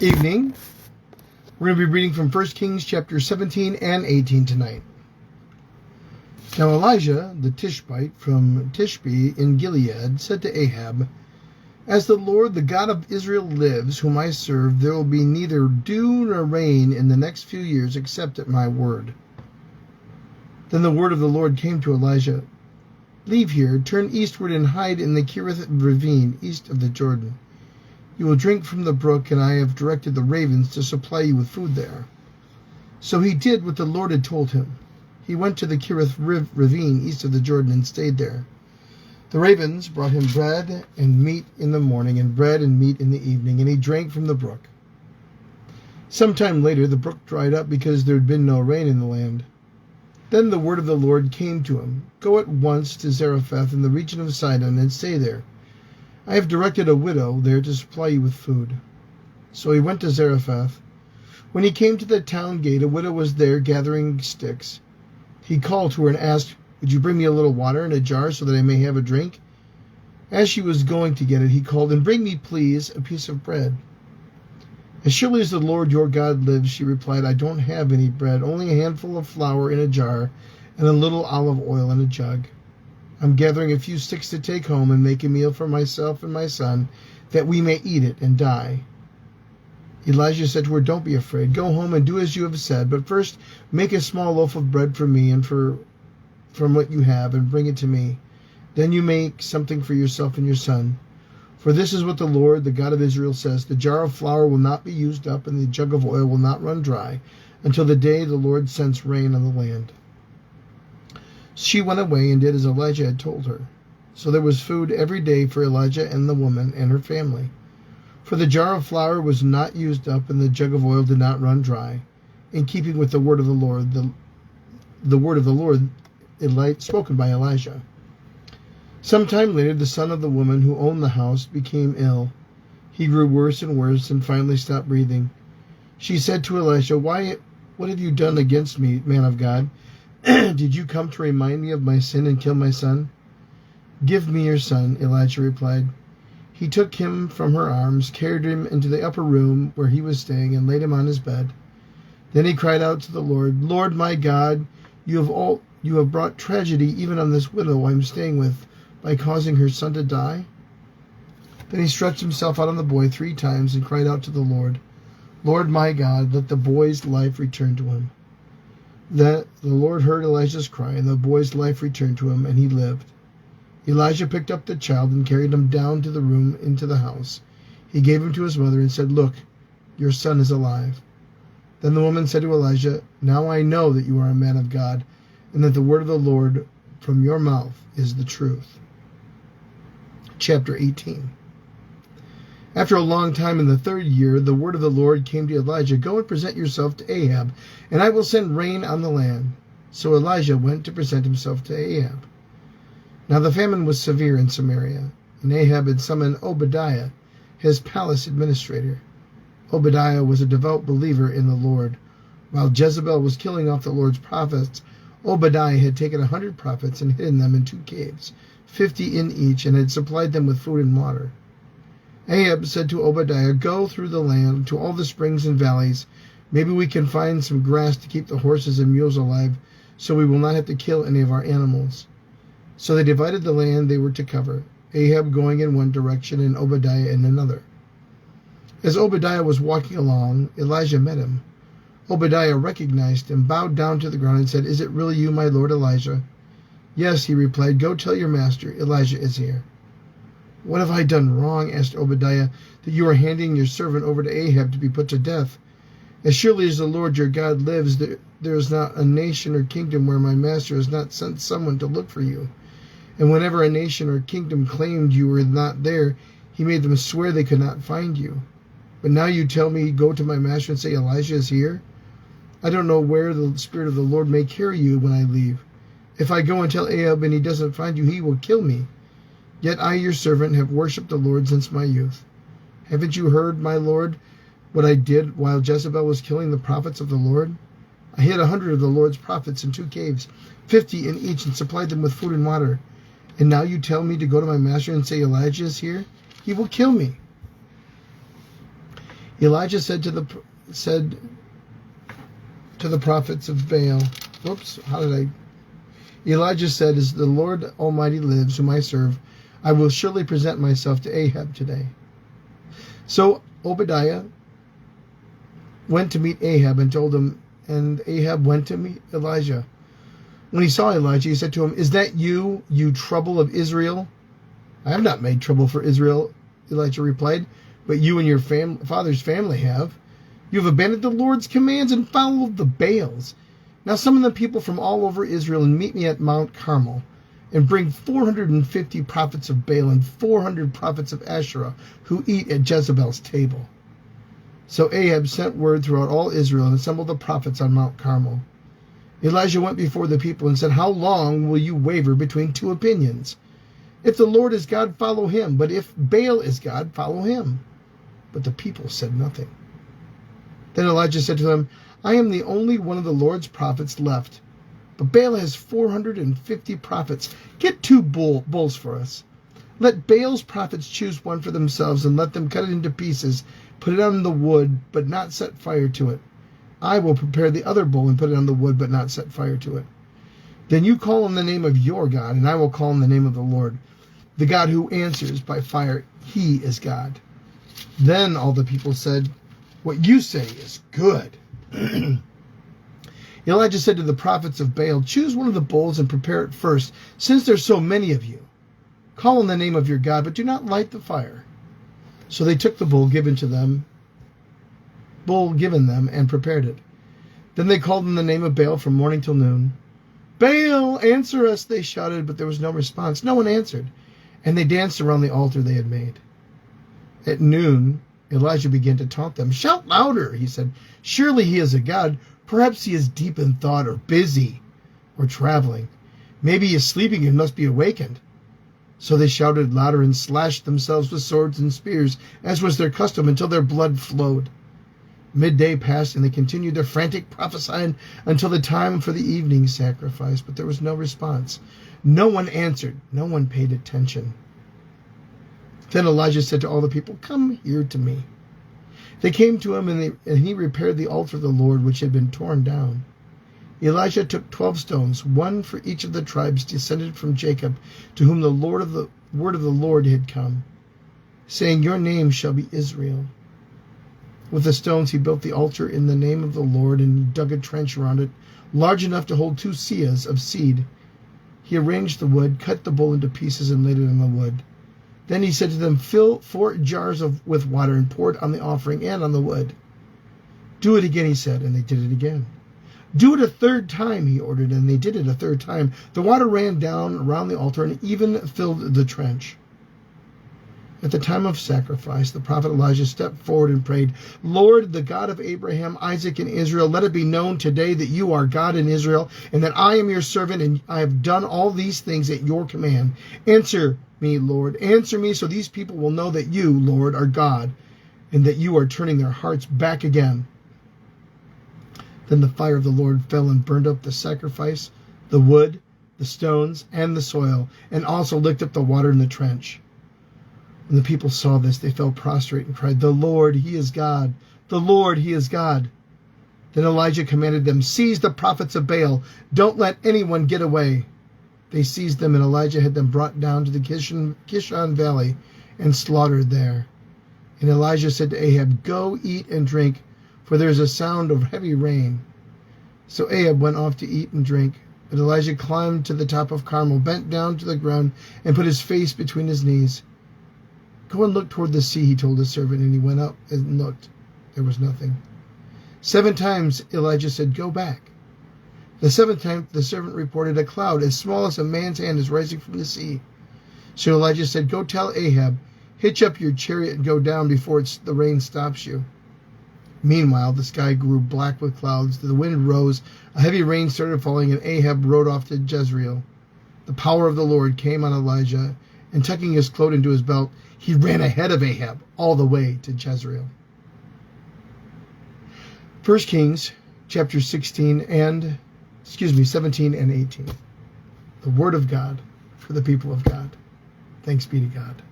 Evening. We're going to be reading from 1 Kings chapter 17 and 18 tonight. Now Elijah the Tishbite from Tishbe in Gilead said to Ahab, "As the Lord, the God of Israel lives, whom I serve, there will be neither dew nor rain in the next few years except at my word." Then the word of the Lord came to Elijah, "Leave here, turn eastward and hide in the Kerith ravine east of the Jordan. You will drink from the brook, and I have directed the ravens to supply you with food there." So he did what the Lord had told him. He went to the Kerith ravine east of the Jordan and stayed there. The ravens brought him bread and meat in the morning, and bread and meat in the evening, and he drank from the brook. Some time later the brook dried up because there had been no rain in the land. Then the word of the Lord came to him, "Go at once to Zarephath in the region of Sidon and stay there. I have directed a widow there to supply you with food." So he went to Zarephath. When he came to the town gate, a widow was there gathering sticks. He called to her and asked, "Would you bring me a little water in a jar so that I may have a drink?" As she was going to get it, he called, "And bring me, please, a piece of bread." "As surely as the Lord your God lives," she replied, "I don't have any bread, only a handful of flour in a jar and a little olive oil in a jug. I'm gathering a few sticks to take home and make a meal for myself and my son, that we may eat it and die." Elijah said to her, "Don't be afraid. Go home and do as you have said, but first make a small loaf of bread for me and from what you have, and bring it to me. Then you make something for yourself and your son. For this is what the Lord, the God of Israel, says, the jar of flour will not be used up, and the jug of oil will not run dry, until the day the Lord sends rain on the land." She went away and did as Elijah had told her. So there was food every day for Elijah and the woman and her family. For the jar of flour was not used up, and the jug of oil did not run dry, in keeping with the word of the Lord, the word of the Lord spoken by Elijah. Some time later, the son of the woman who owned the house became ill. He grew worse and worse, and finally stopped breathing. She said to Elisha, "What have you done against me, man of God? Did you come to remind me of my sin and kill my son?" "Give me your son," Elijah replied. He took him from her arms, carried him into the upper room where he was staying, and laid him on his bed. Then he cried out to the Lord, "Lord my God, you have brought tragedy even on this widow I am staying with by causing her son to die." Then he stretched himself out on the boy 3 times and cried out to the Lord, "Lord my God, let the boy's life return to him." Then the Lord heard Elijah's cry, and the boy's life returned to him, and he lived. Elijah picked up the child and carried him down to the room into the house. He gave him to his mother and said, "Look, your son is alive." Then the woman said to Elijah, "Now I know that you are a man of God, and that the word of the Lord from your mouth is the truth." Chapter 18. After a long time, in the 3rd year, the word of the Lord came to Elijah, "Go and present yourself to Ahab, and I will send rain on the land." So Elijah went to present himself to Ahab. Now the famine was severe in Samaria, and Ahab had summoned Obadiah, his palace administrator. Obadiah was a devout believer in the Lord. While Jezebel was killing off the Lord's prophets, Obadiah had taken 100 prophets and hidden them in 2 caves, 50 in each, and had supplied them with food and water. Ahab said to Obadiah, "Go through the land to all the springs and valleys. Maybe we can find some grass to keep the horses and mules alive, so we will not have to kill any of our animals." So they divided the land they were to cover, Ahab going in one direction and Obadiah in another. As Obadiah was walking along, Elijah met him. Obadiah recognized him, bowed down to the ground, and said, "Is it really you, my lord Elijah?" "Yes," he replied. "Go tell your master, Elijah is here." "What have I done wrong," asked Obadiah, "that you are handing your servant over to Ahab to be put to death? As surely as the Lord your God lives, there is not a nation or kingdom where my master has not sent someone to look for you. And whenever a nation or kingdom claimed you were not there, he made them swear they could not find you. But now you tell me, go to my master and say, Elijah is here? I don't know where the Spirit of the Lord may carry you when I leave. If I go and tell Ahab and he doesn't find you, he will kill me. Yet I, your servant, have worshipped the Lord since my youth. Haven't you heard, my Lord, what I did while Jezebel was killing the prophets of the Lord? I hid 100 of the Lord's prophets in 2 caves, 50 in each, and supplied them with food and water. And now you tell me to go to my master and say Elijah is here? He will kill me." Elijah said to the prophets of Baal, Elijah said, as the Lord Almighty lives, whom I serve, I will surely present myself to Ahab today. So Obadiah went to meet Ahab and told him, and Ahab went to meet Elijah. When he saw Elijah, he said to him, "Is that you, you trouble of Israel?" "I have not made trouble for Israel," Elijah replied, "but you and your father's family have. You have abandoned the Lord's commands and followed the Baals. Now summon the people from all over Israel and meet me at Mount Carmel, and bring 450 prophets of Baal and 400 prophets of Asherah who eat at Jezebel's table." So Ahab sent word throughout all Israel and assembled the prophets on Mount Carmel. Elijah went before the people and said, "How long will you waver between two opinions? If the Lord is God, follow him, but if Baal is God, follow him." But the people said nothing. Then Elijah said to them, "I am the only one of the Lord's prophets left, but Baal has 450 prophets. Get 2 bulls for us. Let Baal's prophets choose one for themselves, and let them cut it into pieces, put it on the wood, but not set fire to it. I will prepare the other bull and put it on the wood, but not set fire to it. Then you call on the name of your God, and I will call on the name of the Lord, the God who answers by fire. He is God." Then all the people said, "What you say is good." Elijah said to the prophets of Baal, "Choose one of the bulls and prepare it first, since there's so many of you. Call on the name of your God, but do not light the fire." So they took the bull given them, and prepared it. Then they called on the name of Baal from morning till noon. "Baal, answer us," they shouted, but there was no response. No one answered, and they danced around the altar they had made. At noon, Elijah began to taunt them. "Shout louder," he said. "Surely he is a god. Perhaps he is deep in thought, or busy, or traveling. Maybe he is sleeping and must be awakened." So they shouted louder and slashed themselves with swords and spears, as was their custom, until their blood flowed. Midday passed, and they continued their frantic prophesying until the time for the evening sacrifice, but there was no response. No one answered. No one paid attention. Then Elijah said to all the people, "Come here to me." They came to him, and he repaired the altar of the Lord, which had been torn down. Elijah took 12 stones, one for each of the tribes descended from Jacob, to whom the word of the Lord had come, saying, "Your name shall be Israel." With the stones he built the altar in the name of the Lord, and he dug a trench around it, large enough to hold 2 seahs of seed. He arranged the wood, cut the bull into pieces, and laid it on the wood. Then he said to them, "Fill 4 jars with water and pour it on the offering and on the wood." "Do it again," he said, and they did it again. "Do it a 3rd time," he ordered, and they did it a 3rd time. The water ran down around the altar and even filled the trench. At the time of sacrifice, the prophet Elijah stepped forward and prayed, "Lord, the God of Abraham, Isaac, and Israel, let it be known today that you are God in Israel, and that I am your servant, and I have done all these things at your command. Answer me, Lord, answer me, so these people will know that you, Lord, are God, and that you are turning their hearts back again." Then the fire of the Lord fell and burned up the sacrifice, the wood, the stones, and the soil, and also licked up the water in the trench. When the people saw this, they fell prostrate and cried, "The Lord, he is God! The Lord, he is God!" Then Elijah commanded them, "Seize the prophets of Baal. Don't let anyone get away." They seized them, and Elijah had them brought down to the Kishon Valley and slaughtered there. And Elijah said to Ahab, "Go eat and drink, for there is a sound of heavy rain." So Ahab went off to eat and drink. But Elijah climbed to the top of Carmel, bent down to the ground, and put his face between his knees. "Go and look toward the sea," he told his servant, and he went up and looked. There was nothing. 7 times Elijah said, "Go back." The 7th time the servant reported, "A cloud as small as a man's hand is rising from the sea." So Elijah said, "Go tell Ahab, hitch up your chariot and go down before the rain stops you." Meanwhile, the sky grew black with clouds. The wind rose. A heavy rain started falling, and Ahab rode off to Jezreel. The power of the Lord came on Elijah, and tucking his cloak into his belt, he ran ahead of Ahab all the way to Jezreel. 1 Kings chapter 17 and 18. The word of God for the people of God. Thanks be to God.